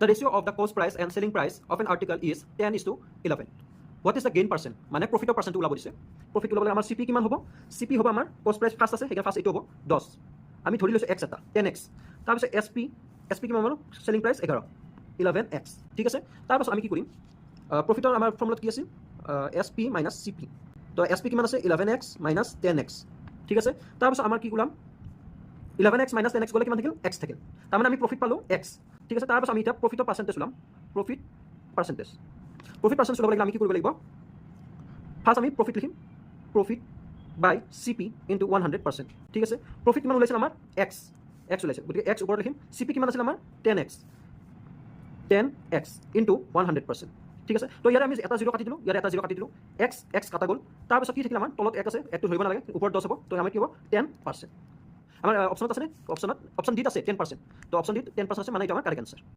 The ratio' of the কষ্ট price and selling price of N article is 10:11. What is the gain percent, মানে প্ৰফিটৰ পাৰ্চেণ্টটো ওলাব দিছে। Profit ওলাবলৈ আমাৰ চি পি কিমান হ'ব? চি পি হ'ব আমাৰ কষ্ট প্ৰাইচ ফাৰ্ষ্ট আছে, সেইকাৰণে ফাৰ্ষ্ট এইটো হ'ব 10, আমি ধৰি লৈছোঁ এক্স এটা 10x। তাৰপিছত এছ পি কিমান হ'ব? চেলিং প্ৰাইচ 11x, ঠিক আছে। তাৰপাছত আমি কি কৰিম, প্ৰফিটৰ আমাৰ ফৰ্মুলাত কি আছিল? S P minus C P. তো এছ পি কিমান আছে? 11x মাইনাছ 10x, ঠিক আছে। তাৰপাছত আমাৰ কি ওলাম? 11x মাইনাছ 10x গ'লে কিমান থাকিল? x থাকিল। তাৰমানে আমি প্ৰফিট পালোঁ x, ঠিক আছে। তাৰপাছত আমি এতিয়া প্ৰফিটৰ পাৰ্চেণ্টেজ ওলাম, প্ৰফিট পাৰ্চেণ্টেজ ওলাব লাগিলে আমি কি কৰিব লাগিব? ফাৰ্ষ্ট আমি প্ৰফিট লিখিম, প্ৰফিট বাই চি পি ইনটু 100%, ঠিক আছে। প্ৰফিট কিমান ওলাইছিল আমাৰ? x ওলাইছে, গতিকে x ওপৰত লিখিম। চি পি কিমান আছিল আমাৰ? 10x ইনটু 100%, ঠিক আছে। তো ইয়াৰে আমি এটা 0 কাটি দিলোঁ, ইয়াৰে এটা 0 কাটি দিলোঁ, x কাটা গ'ল। তাৰপিছত কি থাকিল আমাৰ? তলত 1 আছে, 1টো ধৰিব নালাগে, ওপৰত 10 হ'ব। তো আমাৰ কি হ'ব? 10%। আমাৰ অপশ্যনত আছেনে? অপশ্যন ডিত আছে 10%। তো অপশ্যন ডিত 10% আছে, মানে এইটো আমাৰ কাৰেক্ট এনচাৰ।